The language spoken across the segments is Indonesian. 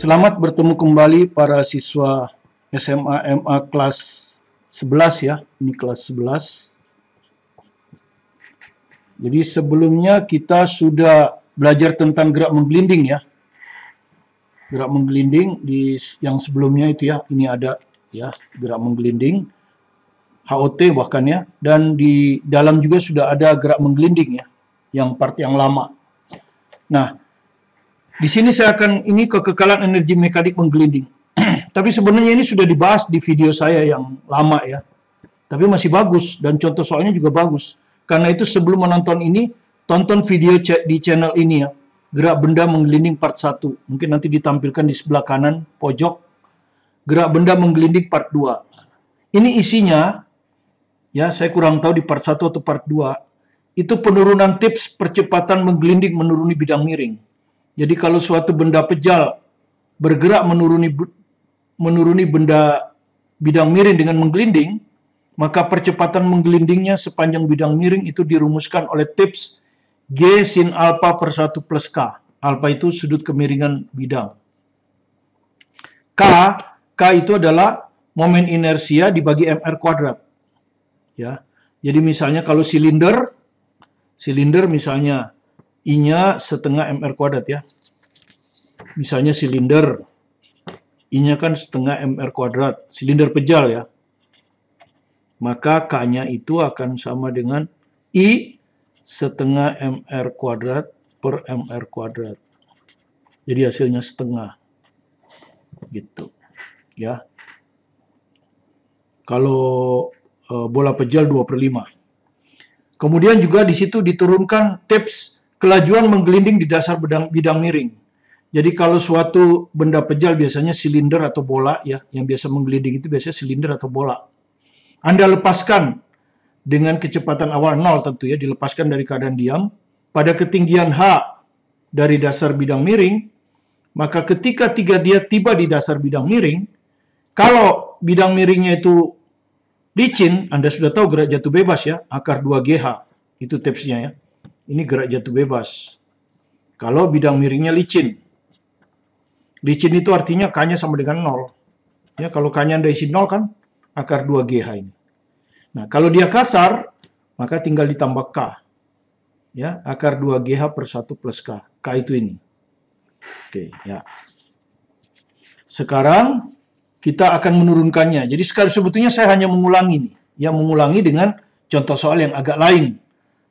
Selamat bertemu kembali para siswa SMA MA kelas 11 ya. Ini kelas 11. Jadi sebelumnya kita sudah belajar tentang gerak menggelinding ya. Gerak menggelinding di yang sebelumnya itu ya. Ini ada ya, gerak menggelinding HOT bahkan ya, dan di dalam juga sudah ada gerak menggelinding ya, yang part yang lama. Nah, di sini saya akan ini kekekalan energi mekanik menggelinding. Tapi sebenarnya ini sudah dibahas di video saya yang lama ya. Tapi masih bagus dan contoh soalnya juga bagus. Karena itu sebelum menonton ini, tonton video di channel ini ya. Gerak benda menggelinding part 1. Mungkin nanti ditampilkan di sebelah kanan pojok. Gerak benda menggelinding part 2. Ini isinya ya, saya kurang tahu di part 1 atau part 2. Itu penurunan tips percepatan menggelinding menuruni bidang miring. Jadi kalau suatu benda pejal bergerak menuruni benda bidang miring dengan menggelinding, maka percepatan menggelindingnya sepanjang bidang miring itu dirumuskan oleh tips G sin alpha per 1 plus K. Alpha itu sudut kemiringan bidang. K itu adalah momen inersia dibagi mr kuadrat. Ya. Jadi misalnya kalau silinder misalnya I-nya setengah mr kuadrat ya. Misalnya silinder, I-nya kan setengah mr kuadrat. Silinder pejal ya. Maka K-nya itu akan sama dengan I setengah mr kuadrat per mr kuadrat. Jadi hasilnya setengah. Gitu. Ya. Kalau bola pejal 2/5. Kemudian juga di situ diturunkan tips kelajuan menggelinding di dasar bidang miring. Jadi kalau suatu benda pejal biasanya silinder atau bola ya, yang biasa menggelinding itu biasanya silinder atau bola. Anda lepaskan dengan kecepatan awal 0 tentu ya, dilepaskan dari keadaan diam pada ketinggian H dari dasar bidang miring, maka ketika dia tiba di dasar bidang miring, kalau bidang miringnya itu licin, Anda sudah tahu gerak jatuh bebas ya, akar 2GH, itu tipsnya ya. Ini gerak jatuh bebas. Kalau bidang miringnya licin. Licin itu artinya K-nya sama dengan 0. Ya, kalau K-nya Anda isi 0 kan, akar 2GH ini. Nah, kalau dia kasar, maka tinggal ditambah K. Ya, akar 2GH per 1 plus K. K itu ini. Oke, ya. Sekarang kita akan menurunkannya. Jadi sekarang sebetulnya saya hanya mengulangi nih. Ya, mengulangi dengan contoh soal yang agak lain.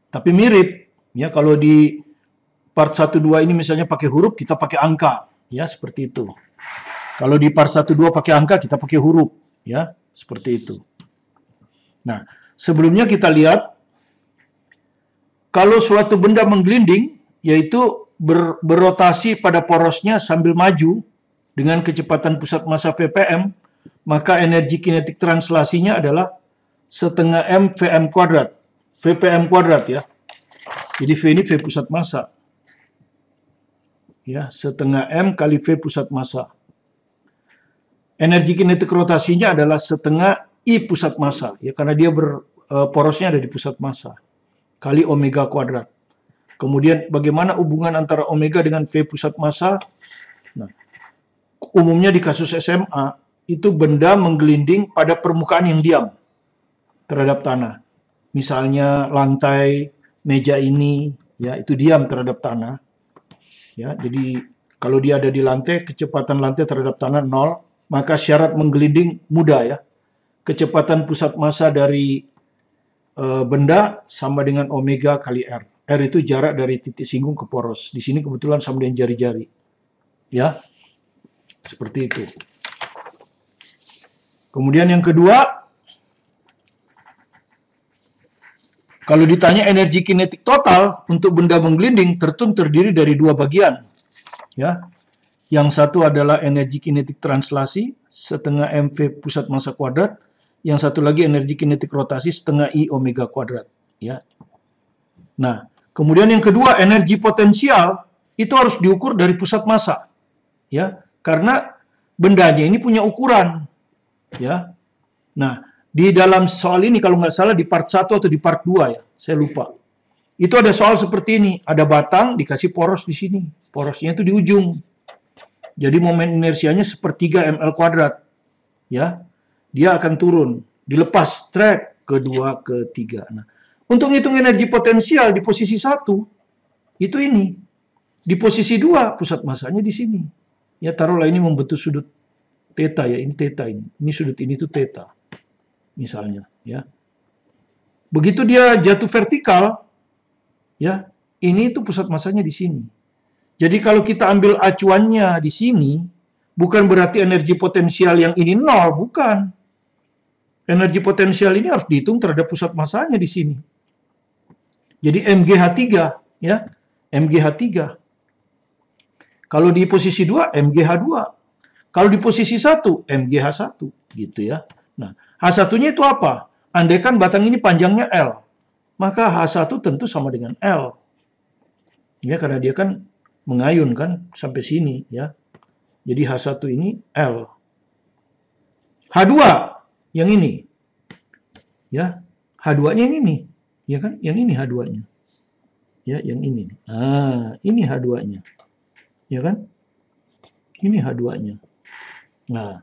Tapi mirip. Ya, kalau di part 1-2 ini misalnya pakai huruf, kita pakai angka. Ya, seperti itu. Kalau di part 1-2 pakai angka, kita pakai huruf. Ya, seperti itu. Nah, sebelumnya kita lihat, kalau suatu benda menggelinding, yaitu berrotasi pada porosnya sambil maju, dengan kecepatan pusat massa VPM, maka energi kinetik translasinya adalah setengah M VM kuadrat. VPM kuadrat ya. Jadi V ini V pusat massa. Ya, setengah M kali V pusat massa. Energi kinetik rotasinya adalah setengah I pusat massa. Ya, karena dia porosnya ada di pusat massa. Kali omega kuadrat. Kemudian bagaimana hubungan antara omega dengan V pusat massa? Nah, umumnya di kasus SMA, itu benda menggelinding pada permukaan yang diam terhadap tanah. Misalnya lantai, meja ini, ya itu diam terhadap tanah. Ya, jadi kalau dia ada di lantai, kecepatan lantai terhadap tanah 0, maka syarat menggelinding mudah ya. Kecepatan pusat massa dari benda sama dengan omega kali R. R itu jarak dari titik singgung ke poros. Di sini kebetulan sama dengan jari-jari. Ya. Seperti itu. Kemudian yang kedua, kalau ditanya energi kinetik total untuk benda menggelinding, terdiri dari dua bagian. Ya. Yang satu adalah energi kinetik translasi, setengah MV pusat massa kuadrat. Yang satu lagi energi kinetik rotasi, setengah I omega kuadrat. Ya. Nah, kemudian yang kedua, energi potensial, itu harus diukur dari pusat massa. Ya. Karena bendanya ini punya ukuran. Ya. Nah, di dalam soal ini kalau nggak salah di part 1 atau di part 2 ya, saya lupa. Itu ada soal seperti ini, ada batang dikasih poros di sini. Porosnya itu di ujung. Jadi momen inersianya sepertiga ml kuadrat. Ya, dia akan turun, dilepas track kedua, ketiga. Nah, untuk ngitung energi potensial di posisi 1 itu ini. Di posisi 2 pusat masanya di sini. Ya, taruhlah ini membentuk sudut theta ya, ini theta ini. Ini sudut ini tuh theta. Misalnya, ya. Begitu dia jatuh vertikal, ya, ini tuh pusat masanya di sini. Jadi kalau kita ambil acuannya di sini, bukan berarti energi potensial yang ini nol, bukan. Energi potensial ini harus dihitung terhadap pusat masanya di sini. Jadi MGH3, ya, MGH3. Kalau di posisi 2, MGH2. Kalau di posisi 1, MGH1, gitu ya. Nah, H1-nya itu apa? Andaikan batang ini panjangnya L, maka H1 tentu sama dengan L. Ya, karena dia kan mengayun kan sampai sini, ya. Jadi H1 ini L. H2 yang ini. Ya, H2-nya yang ini. Ya kan? Yang ini H2-nya. Ya, yang ini. Nah, ini H2-nya. Ya kan? Ini H2-nya. Nah,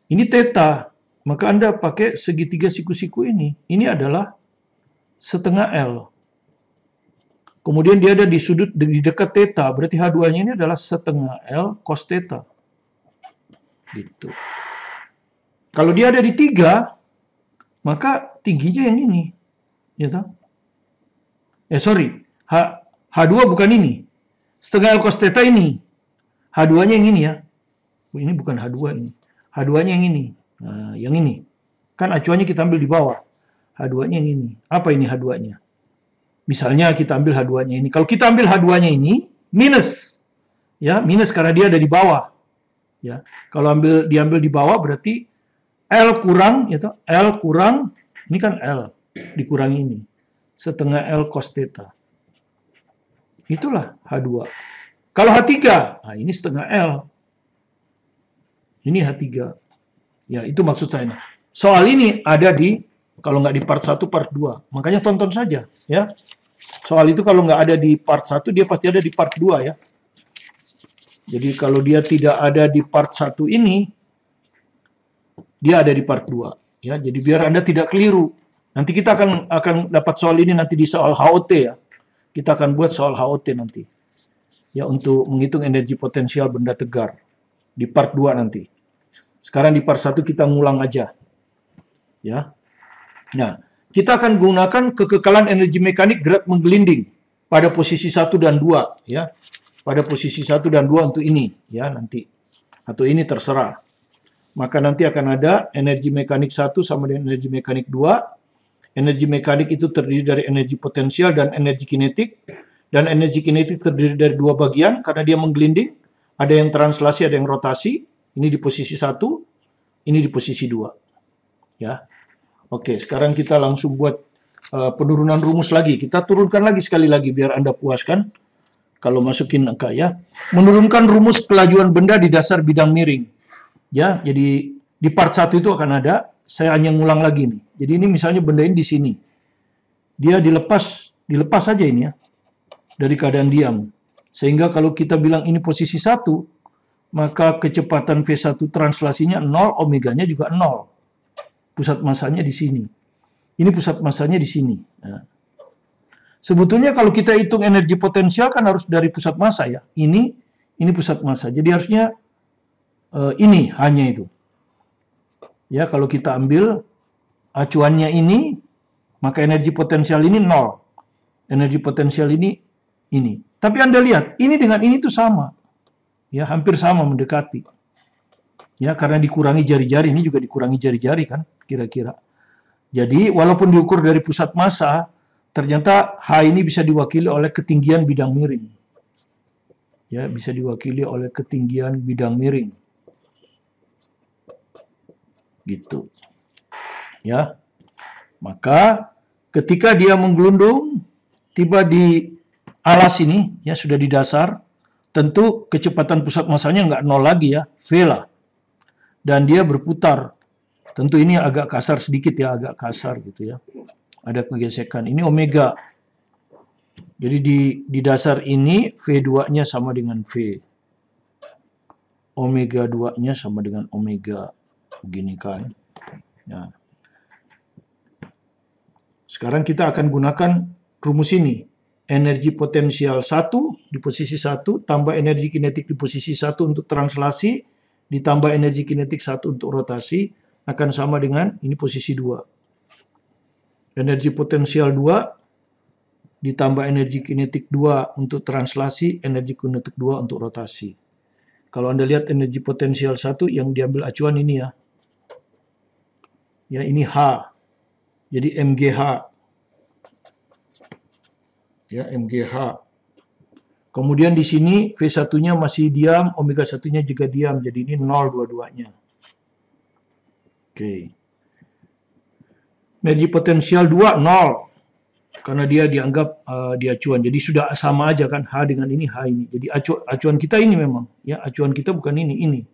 ini theta. Maka Anda pakai segitiga siku-siku ini. Ini adalah setengah L. Kemudian dia ada di sudut di dekat theta. Berarti H2-nya ini adalah setengah L cos theta. Gitu. Kalau dia ada di 3, maka tingginya yang ini. Ya tahu? Sorry. H2 bukan ini. Setengah L cos theta ini. H2-nya yang ini ya. Ini bukan H2 ini. H2-nya yang ini. Nah, yang ini. Kan acuannya kita ambil di bawah. H2-nya yang ini. Apa ini H2-nya? Misalnya kita ambil H2-nya ini. Kalau kita ambil H2-nya ini, minus. Ya, minus karena dia ada di bawah. Ya. Kalau diambil di bawah berarti L kurang, ya toh? L kurang, ini kan L. Dikurangi ini. Setengah L cos theta. Itulah H2. Kalau H3, nah ini setengah L. Ini H3. Ya, itu maksud saya. Soal ini ada di, kalau nggak di part 1, part 2. Makanya tonton saja. Ya. Soal itu kalau nggak ada di part 1, dia pasti ada di part 2 ya. Jadi kalau dia tidak ada di part 1 ini, dia ada di part 2. Ya, jadi biar Anda tidak keliru. Nanti kita akan dapat soal ini nanti di soal HOT ya. Kita akan buat soal HOT nanti. Ya, untuk menghitung energi potensial benda tegar. Di part 2 nanti. Sekarang di part 1 kita ngulang aja. Ya. Nah, kita akan gunakan kekekalan energi mekanik gerak menggelinding pada posisi 1 dan 2 ya. Pada posisi 1 dan 2 untuk ini ya nanti. Atau ini terserah. Maka nanti akan ada energi mekanik 1 sama dengan energi mekanik 2. Energi mekanik itu terdiri dari energi potensial dan energi kinetik. Dan energi kinetik terdiri dari 2 bagian karena dia menggelinding. Ada yang translasi, ada yang rotasi. Ini di posisi 1, ini di posisi 2. Ya. Oke, sekarang kita langsung buat penurunan rumus lagi. Kita turunkan lagi sekali lagi biar Anda puaskan. Kalau masukin angka ya. Menurunkan rumus kelajuan benda di dasar bidang miring. Ya, jadi di part 1 itu akan ada. Saya hanya ngulang lagi nih. Jadi ini misalnya benda ini di sini. Dia dilepas saja ini ya. Dari keadaan diam. Sehingga kalau kita bilang ini posisi 1, maka kecepatan V1 translasinya 0, omeganya juga 0. Pusat masanya di sini. Ini pusat masanya di sini. Nah. Sebetulnya kalau kita hitung energi potensial kan harus dari pusat massa ya. Ini pusat massa. Jadi harusnya ini hanya itu. Ya, kalau kita ambil acuannya ini, maka energi potensial ini 0. Energi potensial ini. Tapi Anda lihat, ini dengan ini tuh sama. Ya, hampir sama mendekati. Ya, karena dikurangi jari-jari, ini juga dikurangi jari-jari kan, kira-kira. Jadi, walaupun diukur dari pusat massa, ternyata H ini bisa diwakili oleh ketinggian bidang miring. Ya, bisa diwakili oleh ketinggian bidang miring. Gitu. Ya. Maka, ketika dia menggelundung, tiba di alas ini, ya sudah di dasar, tentu kecepatan pusat massanya nggak 0 lagi ya, V lah. Dan dia berputar. Tentu ini agak kasar sedikit ya, agak kasar gitu ya. Ada kegesekan. Ini omega. Jadi di dasar ini V2-nya sama dengan V. omega 2-nya sama dengan omega begini kan. Nah, sekarang kita akan gunakan rumus ini. Energi potensial 1 di posisi 1 tambah energi kinetik di posisi 1 untuk translasi ditambah energi kinetik 1 untuk rotasi akan sama dengan ini posisi 2. Energi potensial 2 ditambah energi kinetik 2 untuk translasi, energi kinetik 2 untuk rotasi. Kalau Anda lihat energi potensial 1 yang diambil acuan ini ya. Ya, ini H. Jadi MGH. Ya, MGH. Kemudian di sini V1-nya masih diam, omega 1-nya juga diam. Jadi ini 0 dua-duanya. Oke. Energi potensial 2, 0. Karena dia dianggap di acuan. Jadi sudah sama aja kan, H dengan ini, H ini. Jadi acuan kita ini memang. Ya, acuan kita bukan ini.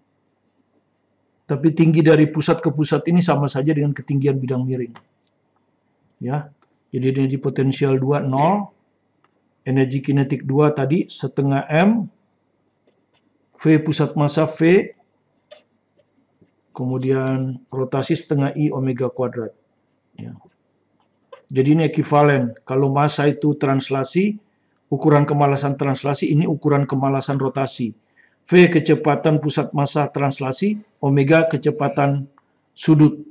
Tapi tinggi dari pusat ke pusat ini sama saja dengan ketinggian bidang miring. Ya. Jadi energi potensial 2, 0. Energi kinetik 2 tadi setengah M, V pusat massa V, kemudian rotasi setengah I omega kuadrat. Ya. Jadi ini ekuivalen. Kalau massa itu translasi, ukuran kemalasan translasi, ini ukuran kemalasan rotasi. V kecepatan pusat massa translasi, omega kecepatan sudut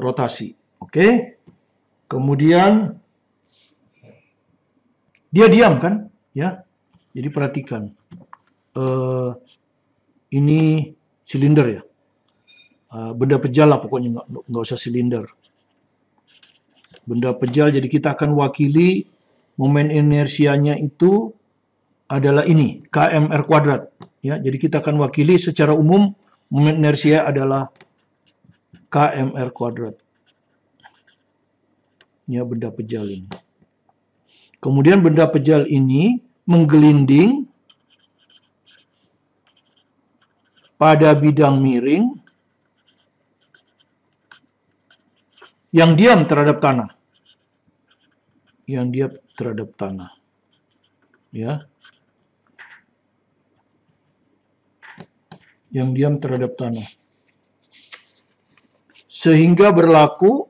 rotasi. Oke. Kemudian dia diam kan, ya. Jadi perhatikan, ini silinder ya, benda pejal lah pokoknya, nggak usah silinder. Benda pejal, jadi kita akan wakili momen inersianya itu adalah ini, kmr kuadrat. Ya, jadi kita akan wakili secara umum momen inersia adalah kmr kuadrat. Ya, benda pejal ini. Kemudian benda pejal ini menggelinding pada bidang miring yang diam terhadap tanah. Yang diam terhadap tanah. Ya. Yang diam terhadap tanah. Sehingga berlaku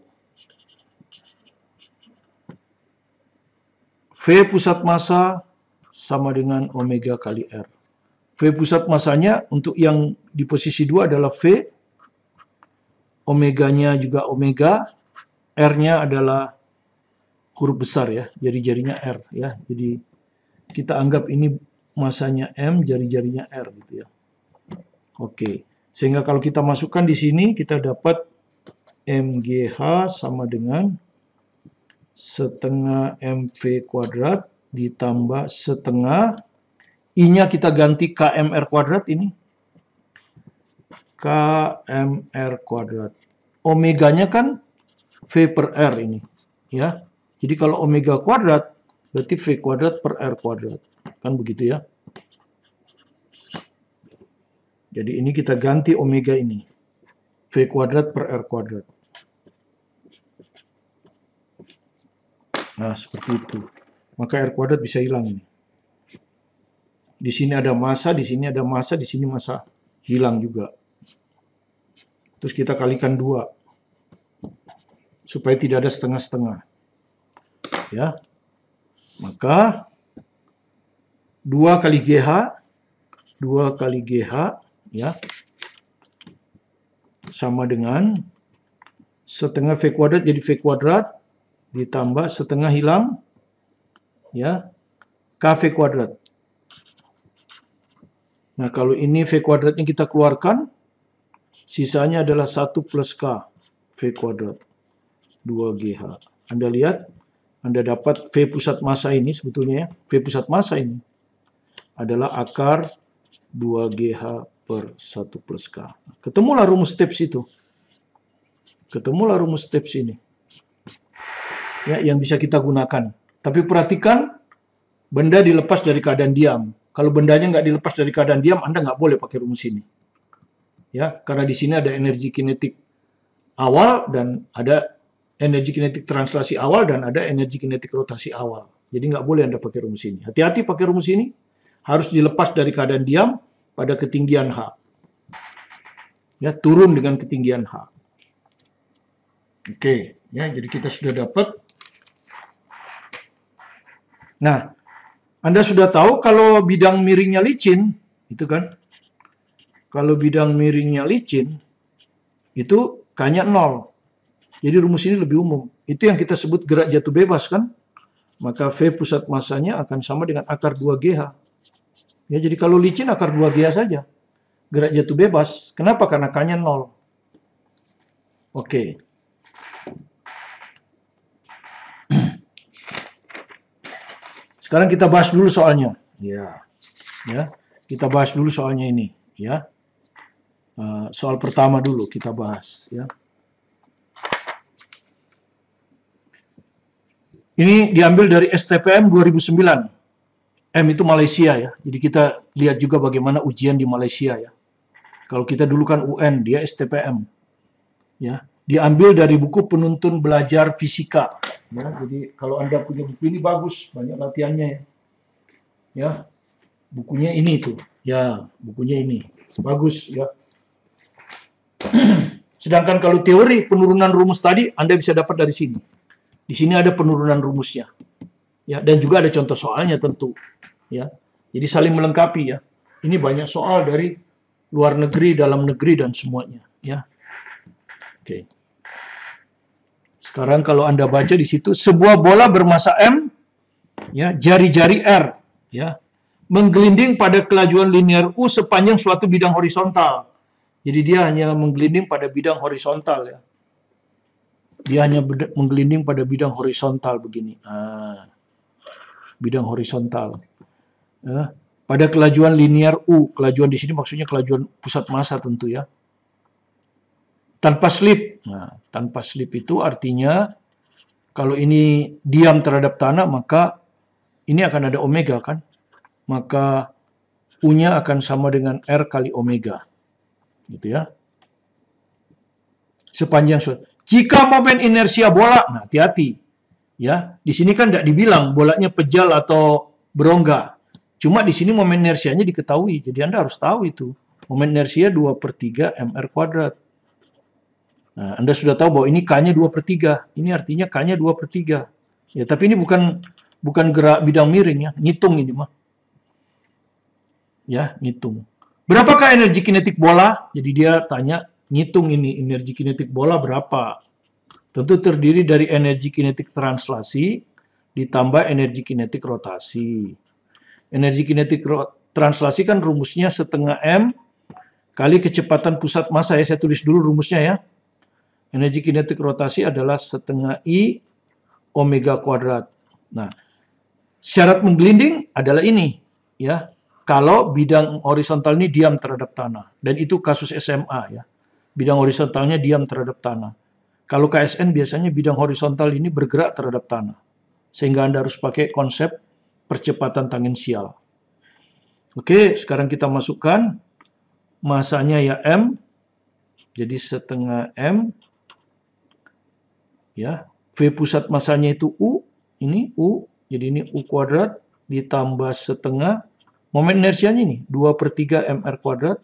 V pusat massa sama dengan omega kali R. V pusat massanya untuk yang di posisi 2 adalah V, omeganya juga omega, R-nya adalah huruf besar ya, jari-jarinya R ya. Jadi kita anggap ini massanya M, jari-jarinya R gitu ya. Oke, sehingga kalau kita masukkan di sini kita dapat MGH sama dengan setengah MV kuadrat ditambah setengah I-nya kita ganti KMR kuadrat ini. KMR kuadrat. Omeganya kan V per R ini. Ya. Jadi kalau omega kuadrat berarti V kuadrat per R kuadrat. Kan begitu ya. Jadi ini kita ganti omega ini. V kuadrat per R kuadrat. Nah, seperti itu. Maka R kuadrat bisa hilang ini. Di sini ada massa, di sini ada massa, di sini massa hilang juga. Terus kita kalikan 2. Supaya tidak ada setengah-setengah. Ya. Maka 2 kali GH, 2 kali GH, ya. Sama dengan setengah V kuadrat jadi V kuadrat. Ditambah setengah hilang, ya, KV kuadrat. Nah, kalau ini V kuadratnya kita keluarkan, sisanya adalah 1 plus K, V kuadrat, 2GH. Anda lihat, Anda dapat V pusat massa ini sebetulnya, ya, V pusat massa ini adalah akar 2GH per 1 plus K. Ketemulah rumus Stepes itu. Ketemulah rumus Stepes ini. Ya, yang bisa kita gunakan. Tapi perhatikan, benda dilepas dari keadaan diam. Kalau bendanya nggak dilepas dari keadaan diam, Anda nggak boleh pakai rumus ini. Ya, karena di sini ada energi kinetik awal dan ada energi kinetik translasi awal dan ada energi kinetik rotasi awal. Jadi nggak boleh Anda pakai rumus ini. Hati-hati pakai rumus ini. Harus dilepas dari keadaan diam pada ketinggian H. Ya, turun dengan ketinggian H. Oke, ya, jadi kita sudah dapat. Nah, Anda sudah tahu kalau bidang miringnya licin, itu kan? Kalau bidang miringnya licin, itu K-nya 0. Jadi rumus ini lebih umum. Itu yang kita sebut gerak jatuh bebas, kan? Maka V pusat masanya akan sama dengan akar 2GH. Ya, jadi kalau licin akar 2GH saja. Gerak jatuh bebas. Kenapa? Karena K-nya 0. Oke. Sekarang kita bahas dulu soalnya. Ya. Kita bahas dulu soalnya ini, ya. Soal pertama dulu kita bahas, ya. Ini diambil dari STPM 2009. M itu Malaysia, ya. Jadi kita lihat juga bagaimana ujian di Malaysia, ya. Kalau kita dulu kan UN, dia STPM. Ya, diambil dari buku penuntun belajar fisika. Ya, jadi kalau Anda punya buku ini bagus, banyak latihannya, ya. Ya, bukunya ini tuh. Ya, bukunya ini. Bagus, ya. Sedangkan kalau teori penurunan rumus tadi Anda bisa dapat dari sini. Di sini ada penurunan rumusnya. Ya, dan juga ada contoh soalnya tentu, ya. Jadi saling melengkapi, ya. Ini banyak soal dari luar negeri, dalam negeri dan semuanya, ya. Oke. Sekarang kalau Anda baca di situ, sebuah bola bermasa M, ya, jari-jari R, ya, menggelinding pada kelajuan linear U sepanjang suatu bidang horizontal. Jadi dia hanya menggelinding pada bidang horizontal, ya. Dia hanya menggelinding pada bidang horizontal begini. Bidang horizontal. Ya. Pada kelajuan linear U, kelajuan di sini maksudnya kelajuan pusat massa tentu, ya. Tanpa slip. Nah, tanpa slip itu artinya kalau ini diam terhadap tanah, maka ini akan ada omega, kan? Maka U-nya akan sama dengan R kali omega. Gitu, ya. Sepanjang suatu. Jika momen inersia bola, nah hati-hati. Ya, di sini kan tidak dibilang bolanya pejal atau berongga. Cuma di sini momen inersianya diketahui. Jadi Anda harus tahu itu. Momen inersia 2/3 mr kuadrat. Nah, Anda sudah tahu bahwa ini K-nya 2/3. Ini artinya K-nya 2/3. Ya, tapi ini bukan gerak bidang miring, ya. Ngitung ini mah. Ya, ngitung. Berapakah energi kinetik bola? Jadi dia tanya, ngitung ini energi kinetik bola berapa? Tentu terdiri dari energi kinetik translasi ditambah energi kinetik rotasi. Energi kinetik translasi kan rumusnya setengah M kali kecepatan pusat massa, ya. Saya tulis dulu rumusnya, ya. Energi kinetik rotasi adalah setengah I omega kuadrat. Nah, syarat menggelinding adalah ini, ya. Kalau bidang horizontal ini diam terhadap tanah. Dan itu kasus SMA, ya. Bidang horizontalnya diam terhadap tanah. Kalau KSN biasanya bidang horizontal ini bergerak terhadap tanah. Sehingga Anda harus pakai konsep percepatan tangensial. Oke, sekarang kita masukkan masanya, ya, M. Jadi setengah M. Ya, V pusat masanya itu U. Ini U. Jadi ini U kuadrat ditambah setengah. Momen inersianya ini 2/3 mr kuadrat.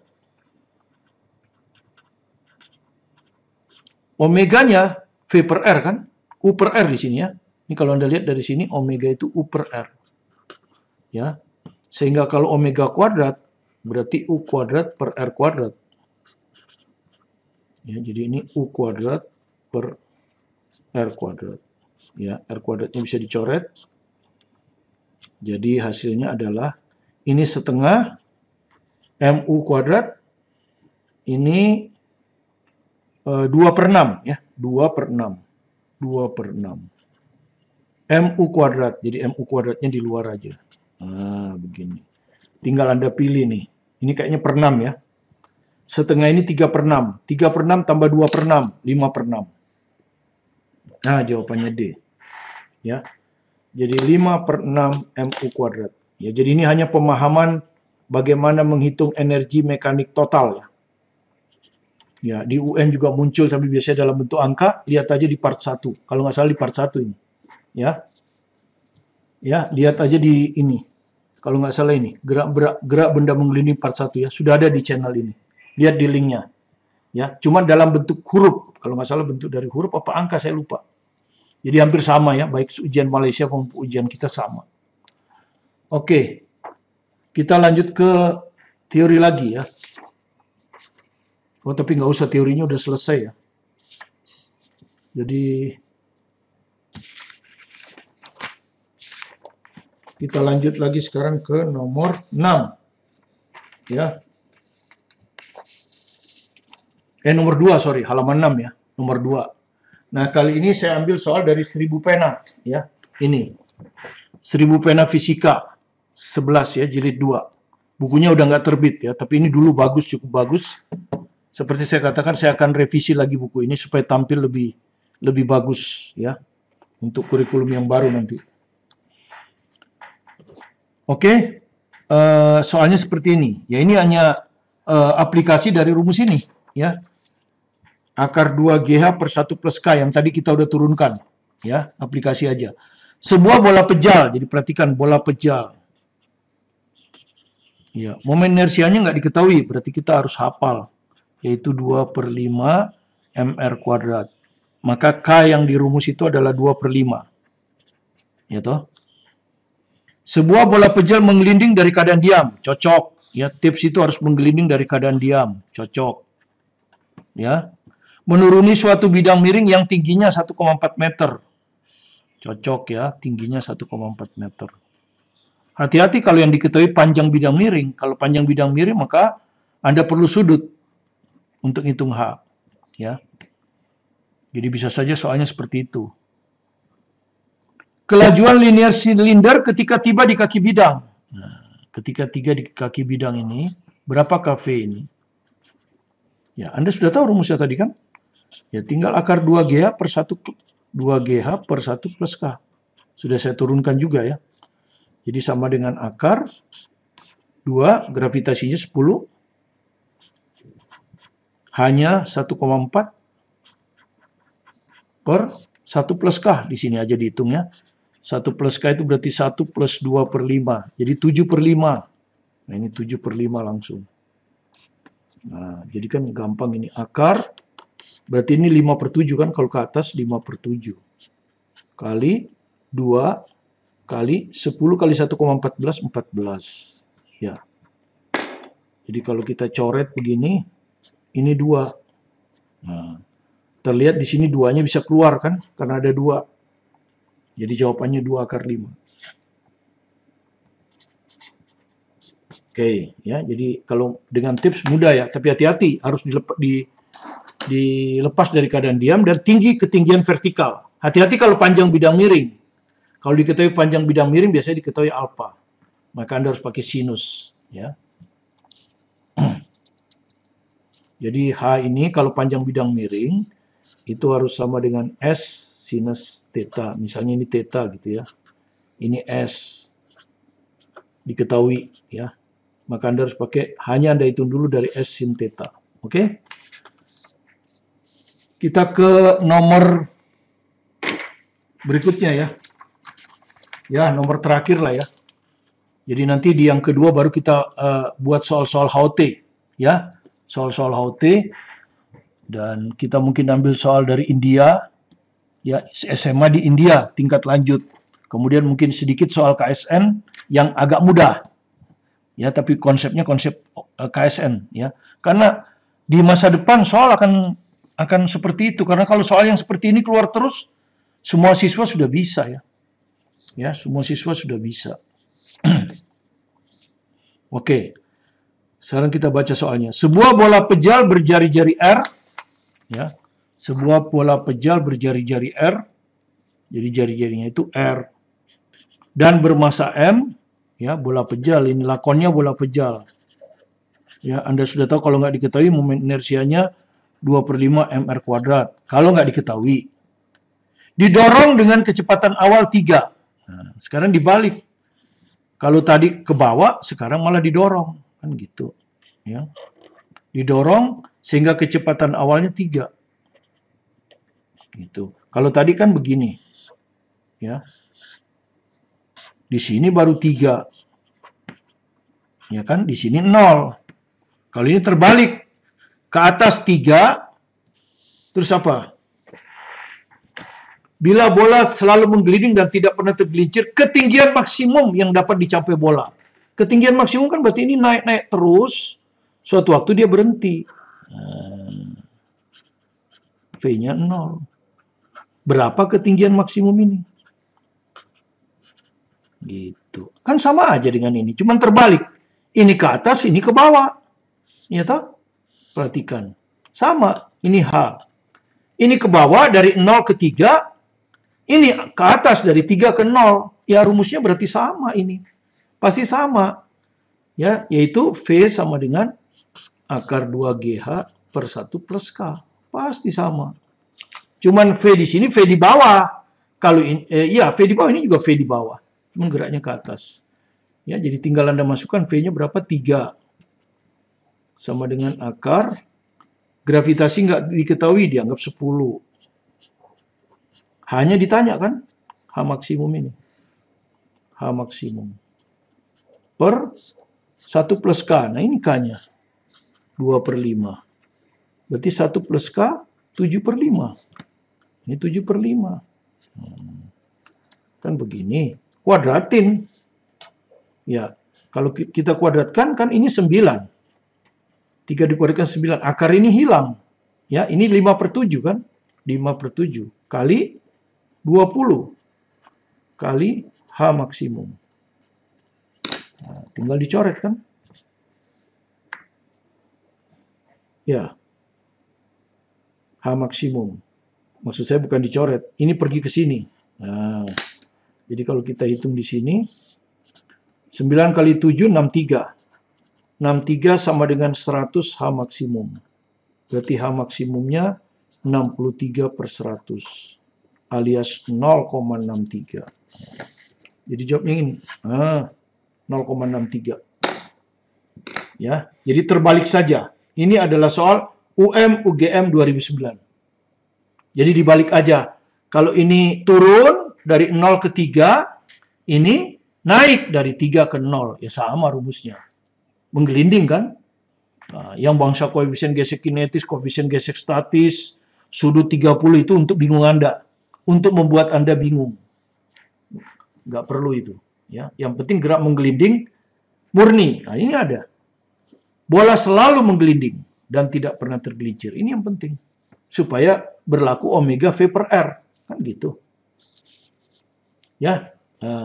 Omeganya V per R, kan? U per R di sini, ya. Ini kalau Anda lihat dari sini, omega itu U per R. Ya. Sehingga kalau omega kuadrat, berarti U kuadrat per R kuadrat. Ya, jadi ini U kuadrat per R kuadrat. Ya, R kuadratnya bisa dicoret. Jadi hasilnya adalah ini setengah MU kuadrat, ini 2/6, ya, 2/6. 2/6. MU kuadrat, jadi MU kuadratnya di luar aja. Nah, begini. Tinggal Anda pilih nih. Ini kayaknya per 6, ya. Setengah ini 3/6. 3/6 tambah 2/6, 5/6. Nah, jawabannya D. Ya. Jadi 5/6 MU kuadrat. Ya, jadi ini hanya pemahaman bagaimana menghitung energi mekanik total, ya. Ya, di UN juga muncul tapi biasanya dalam bentuk angka. Lihat aja di part 1. Kalau nggak salah di part 1 ini. Ya. Ya, lihat aja di ini. Kalau nggak salah ini, gerak benda menggelinding part 1 ya. Sudah ada di channel ini. Lihat di linknya. Ya, cuma dalam bentuk huruf. Kalau nggak salah bentuk dari huruf apa angka saya lupa. Jadi hampir sama ya, baik ujian Malaysia maupun ujian kita sama. Oke, kita lanjut ke teori lagi ya. Oh, tapi nggak usah, teorinya udah selesai ya. Jadi kita lanjut lagi sekarang ke nomor 6. Ya. Nomor 2, sorry, halaman 6 ya. Nomor 2. Nah, kali ini saya ambil soal dari 1000 pena ya. Ini. 1000 pena fisika 11 ya, jilid 2. Bukunya udah nggak terbit ya, tapi ini dulu bagus, cukup bagus. Seperti saya katakan, saya akan revisi lagi buku ini supaya tampil lebih bagus ya untuk kurikulum yang baru nanti. Oke, soalnya seperti ini. Ya, ini hanya aplikasi dari rumus ini ya. Akar 2GH per 1 plus K yang tadi kita udah turunkan ya, aplikasi aja. Sebuah bola pejal, jadi perhatikan bola pejal. Ya, momen inersianya nggak diketahui, berarti kita harus hafal, yaitu 2/5 mr kuadrat. Maka K yang di rumus itu adalah 2/5. Ya toh? Sebuah bola pejal menggelinding dari keadaan diam, cocok. Ya, tips itu harus menggelinding dari keadaan diam, cocok. Ya. Menuruni suatu bidang miring yang tingginya 1,4 meter. Cocok ya, tingginya 1,4 meter. Hati-hati kalau yang diketahui panjang bidang miring. Kalau panjang bidang miring maka Anda perlu sudut untuk hitung H. Ya. Jadi bisa saja soalnya seperti itu. Kelajuan linear silinder ketika tiba di kaki bidang. Nah, ketika tiba di kaki bidang ini, berapa KV ini? Ya, Anda sudah tahu rumusnya tadi kan? Ya, tinggal akar 2GH per 1 plus K. Sudah saya turunkan juga ya. Jadi sama dengan akar 2, gravitasinya 10, hanya 1,4 per 1 plus K. Di sini aja dihitungnya. 1 plus K itu berarti 1 plus 2/5. Jadi 7/5. Nah, ini 7/5 langsung. Nah, jadi kan gampang ini. Akar, berarti ini 5/7 kan, kalau ke atas 5/7. Kali 2 kali 10 kali 1,14, 14. Ya. Jadi kalau kita coret begini, ini 2. Nah, terlihat di sini 2-nya bisa keluar kan, karena ada 2. Jadi jawabannya 2/5. Oke, ya. Jadi kalau dengan tips mudah ya, tapi hati-hati harus dilepas dari keadaan diam dan ketinggian vertikal. Hati-hati kalau panjang bidang miring. Kalau diketahui panjang bidang miring biasanya diketahui alfa. Maka Anda harus pakai sinus, ya. Jadi H ini kalau panjang bidang miring itu harus sama dengan S sinus theta. Misalnya ini theta gitu ya. Ini S. Diketahui ya. Maka Anda harus pakai, hanya Anda hitung dulu dari S sin theta. Oke? Kita ke nomor berikutnya ya. Ya, nomor terakhir lah ya. Jadi nanti di yang kedua baru kita buat soal-soal HOT ya. Soal-soal HOT, dan kita mungkin ambil soal dari India ya, SMA di India tingkat lanjut. Kemudian mungkin sedikit soal KSN yang agak mudah. Ya, tapi konsepnya konsep KSN ya. Karena di masa depan soal akan seperti itu, karena kalau soal yang seperti ini keluar terus, semua siswa sudah bisa ya. Ya, semua siswa sudah bisa. Oke. Sekarang kita baca soalnya. Sebuah bola pejal berjari-jari R, ya. Sebuah bola pejal berjari-jari R, jadi jari-jarinya itu R, dan bermasa M, ya, bola pejal, ini lakonnya bola pejal. Ya, Anda sudah tahu kalau nggak diketahui momen inersianya 2/5 mr kuadrat. Kalau nggak diketahui, didorong dengan kecepatan awal 3. Nah, sekarang dibalik. Kalau tadi ke bawah, sekarang malah didorong. Kan gitu. Ya. Didorong sehingga kecepatan awalnya 3. Gitu. Kalau tadi kan begini. Ya. Di sini baru 3. Ya kan? Di sini 0. Kalau ini terbalik. Ke atas 3. Terus apa? Bila bola selalu menggelinding dan tidak pernah tergelincir, ketinggian maksimum yang dapat dicapai bola. Ketinggian maksimum kan berarti ini naik-naik terus. Suatu waktu dia berhenti. V-nya 0. Berapa ketinggian maksimum ini? Gitu. Kan sama aja dengan ini, cuman terbalik. Ini ke atas, ini ke bawah. Ya toh? Perhatikan. Sama, ini H. Ini ke bawah dari 0 ke 3, ini ke atas dari 3 ke 0. Ya rumusnya berarti sama ini. Pasti sama. Ya, yaitu V sama dengan akar 2GH per 1 plus K. Pasti sama. Cuman V di sini, V di bawah. Kalau ini, ya V di bawah, ini juga V di bawah. Cuman geraknya ke atas. Ya, jadi tinggal Anda masukkan V-nya berapa? 3. Sama dengan akar. Gravitasi nggak diketahui, dianggap 10. Hanya ditanya kan, H maksimum ini. H maksimum. Per 1 plus K. Nah ini K-nya. 2/5. Berarti 1 plus K, 7/5. Ini 7/5. Kan begini. Kuadratin. Ya, kalau kita kuadratkan, kan ini 9. 3 dikuadratkan 9. Akar ini hilang. Ya, ini 5/7 kan? 5/7 kali 20 kali H maksimum. Nah, tinggal dicoret kan? Ya. H maksimum. Maksud saya bukan dicoret. Ini pergi ke sini. Nah, jadi kalau kita hitung di sini, 9 kali 7, 63. 63 sama dengan 100 H maksimum. Berarti H maksimumnya 63/100. Alias 0,63. Jadi jawabnya ini. 0,63. Ya, jadi terbalik saja. Ini adalah soal UGM 2009. Jadi dibalik aja. Kalau ini turun dari 0 ke 3, ini naik dari 3 ke 0. Ya sama rumusnya. Menggelinding kan? Nah, yang bangsa koefisien gesek kinetis, koefisien gesek statis, sudut 30 itu untuk bingung Anda. Untuk membuat Anda bingung. Nggak perlu itu. Ya. Yang penting gerak menggelinding murni. Nah, ini ada. Bola selalu menggelinding dan tidak pernah tergelincir. Ini yang penting. Supaya berlaku omega V per R. Kan gitu. Ya.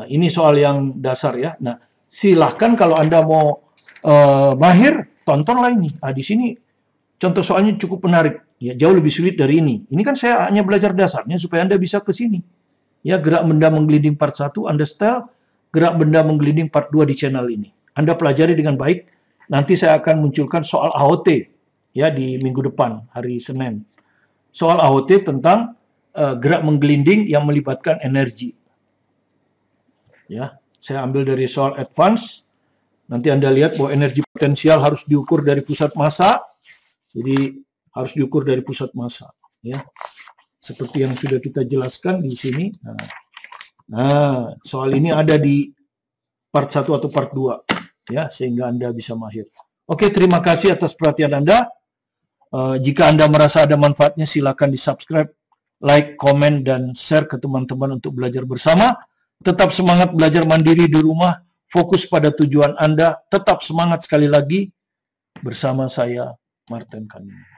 Ini soal yang dasar ya. Nah, silahkan kalau Anda mau mahir, tontonlah ini. Di sini contoh soalnya cukup menarik. Ya, jauh lebih sulit dari ini. Ini kan saya hanya belajar dasarnya supaya Anda bisa ke sini. Ya, gerak benda menggelinding part 1, Anda setel. Gerak benda menggelinding part 2 di channel ini. Anda pelajari dengan baik. Nanti saya akan munculkan soal AOT ya di minggu depan, hari Senin. Soal AOT tentang gerak menggelinding yang melibatkan energi. Ya, saya ambil dari soal advance. Nanti Anda lihat bahwa energi potensial harus diukur dari pusat massa. Jadi harus diukur dari pusat massa, ya. Seperti yang sudah kita jelaskan di sini. Nah, soal ini ada di part 1 atau part 2, ya, sehingga Anda bisa mahir. Oke, terima kasih atas perhatian Anda. Jika Anda merasa ada manfaatnya, silakan di-subscribe, like, komen, dan share ke teman-teman untuk belajar bersama. Tetap semangat belajar mandiri di rumah, fokus pada tujuan Anda, tetap semangat sekali lagi bersama saya, Martin Kanini.